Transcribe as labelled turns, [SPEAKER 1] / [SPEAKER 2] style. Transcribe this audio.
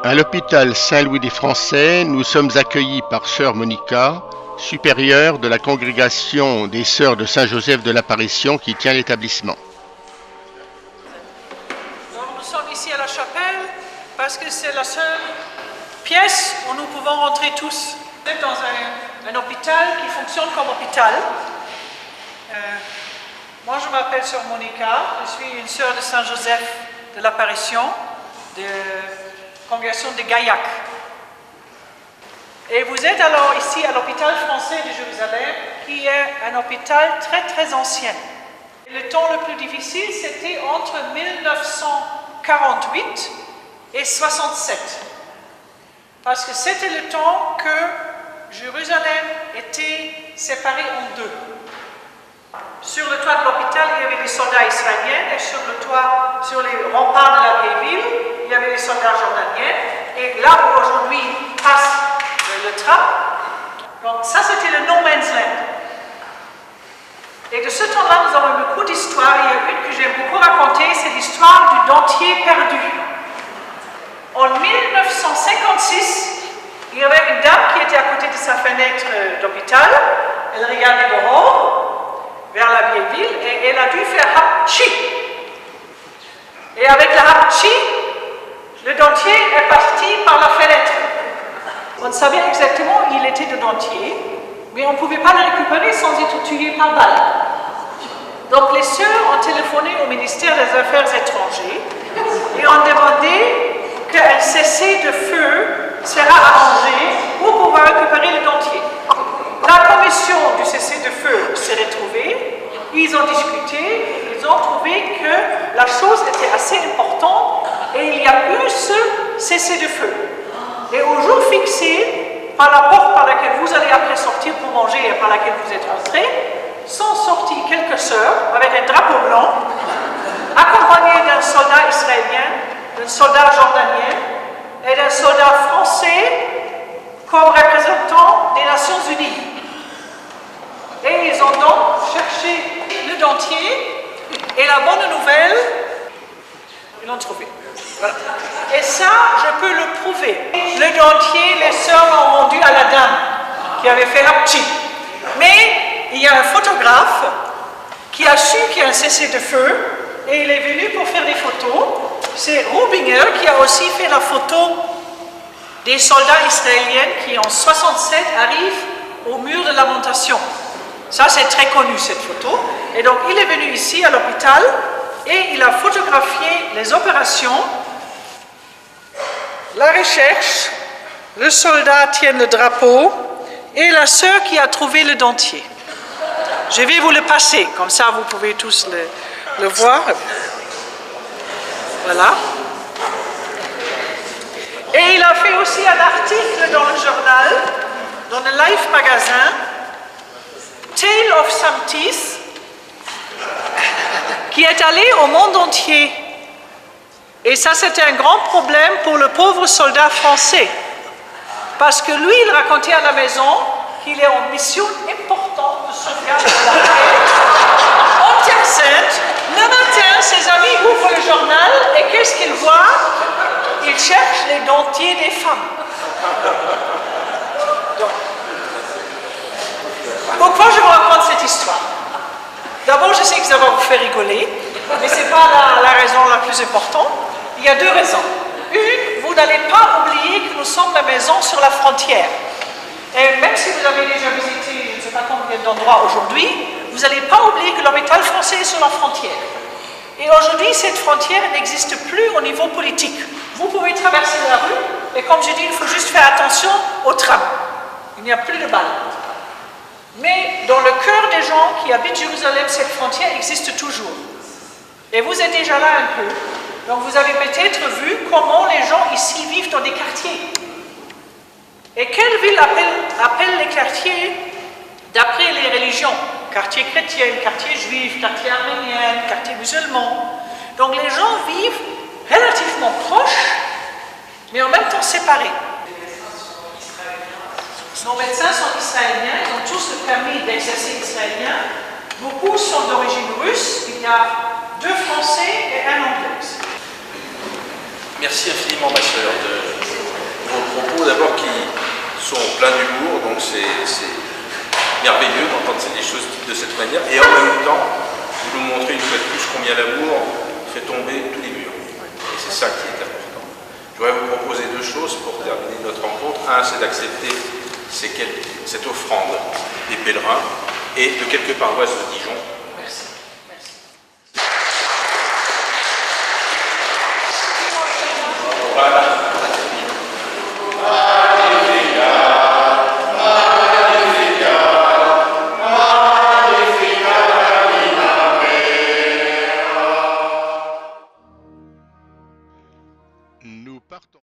[SPEAKER 1] À l'hôpital Saint-Louis des Français, nous sommes accueillis par sœur Monica, supérieure de la congrégation des sœurs de Saint-Joseph de l'Apparition qui tient l'établissement.
[SPEAKER 2] Nous sommes ici à la chapelle parce que c'est la seule pièce où nous pouvons rentrer tous. Vous êtes dans un hôpital qui fonctionne comme hôpital. Moi, je m'appelle sœur Monica, je suis une sœur de Saint-Joseph de l'Apparition, de congrégation de Gaillac. Et vous êtes alors ici à l'hôpital français de Jérusalem, qui est un hôpital très très ancien. Le temps le plus difficile, c'était entre 1948 et 67. Parce que c'était le temps que Jérusalem était séparée en deux. Sur le toit de l'hôpital, il y avait les soldats israéliens, et sur le toit, sur les remparts de la vieille ville, il y avait les soldats jordaniens. Et là où aujourd'hui passe le tram, donc ça c'était le no man's land. Et de ce temps-là, nous avons beaucoup d'histoires. Il y a une que j'aime beaucoup raconter, c'est l'histoire du dentier perdu. En 1956, il y avait une dame qui était à côté de sa fenêtre d'hôpital. Elle regardait dehors, vers la vieille ville, et elle a dû faire hapchi. Et avec la hapchi, le dentier est parti par la fenêtre. On savait exactement où il était de dentier, mais on ne pouvait pas le récupérer sans être tué par balle. Donc les sœurs ont téléphoné au ministère des Affaires étrangères et ont demandé qu'un cessez-le-feu sera arrangé pour pouvoir récupérer le dentier. La commission du cessez-le-feu s'est retrouvée, ils ont discuté, ils ont trouvé que la chose était assez importante et il y a eu ce cessez-le-feu. Et au jour fixé, par la porte par laquelle vous allez après sortir pour manger et par laquelle vous êtes entrés, sont sorties quelques sœurs avec un drapeau blanc, accompagnées d'un soldat israélien, d'un soldat jordanien et d'un soldat français comme représentant des Nations Unies. Et ils ont donc cherché le dentier et la bonne nouvelle, ils l'ont trouvé. Voilà. Et ça, je peux le prouver. Le dentier, les sœurs l'ont rendu à la dame qui avait fait hapchi. Mais il y a un photographe qui a su qu'il y a un cessez-le-feu et il est venu pour faire des photos. C'est Rubinger qui a aussi fait la photo des soldats israéliens qui en 67 arrivent au mur de lamentation. Ça, c'est très connu, cette photo. Et donc, il est venu ici à l'hôpital et il a photographié les opérations, la recherche, le soldat tient le drapeau et la sœur qui a trouvé le dentier. Je vais vous le passer, comme ça vous pouvez tous le voir. Voilà. Et il a fait aussi un article dans le journal, dans le Life Magazine, Tale of Some Teeth, qui est allé au monde entier. Et ça, c'était un grand problème pour le pauvre soldat français. Parce que lui, il racontait à la maison qu'il est en mission importante de sauvegarde de la paix en Terre Sainte. Le matin, ses amis ouvrent le journal et qu'est-ce qu'ils voient? Ils cherchent les dentiers des femmes. Donc, pourquoi je vous raconte cette histoire? D'abord, je sais que ça va vous faire rigoler, mais ce n'est pas la raison la plus importante. Il y a deux raisons. Une, vous n'allez pas oublier que nous sommes la maison sur la frontière. Et même si vous avez déjà visité, je ne sais pas combien d'endroits aujourd'hui, vous n'allez pas oublier que l'hôpital français est sur la frontière. Et aujourd'hui, cette frontière n'existe plus au niveau politique. Vous pouvez traverser la rue, et comme je dis, il faut juste faire attention au tram. Il n'y a plus de balles. Mais dans le cœur des gens qui habitent Jérusalem, cette frontière existe toujours. Et vous êtes déjà là un peu. Donc vous avez peut-être vu comment les gens ici vivent dans des quartiers. Et quelle ville appelle les quartiers d'après les religions? Quartier chrétien, quartier juif, quartier arménien, quartier musulman. Donc les gens vivent relativement proches, mais en même temps séparés. Nos médecins sont israéliens, ils ont tous le permis d'exercer israélien. Beaucoup sont d'origine russe, il y a 2 Français et 1 Anglais.
[SPEAKER 3] Merci infiniment, ma sœur, plein d'humour, donc c'est merveilleux d'entendre les choses dites de cette manière, et en même temps, vous nous montrez une fois de plus combien l'amour fait tomber tous les murs. Et c'est ça qui est important. Je voudrais vous proposer deux choses pour terminer notre rencontre. Un, c'est d'accepter cette offrande des pèlerins et de quelques paroisses de Dijon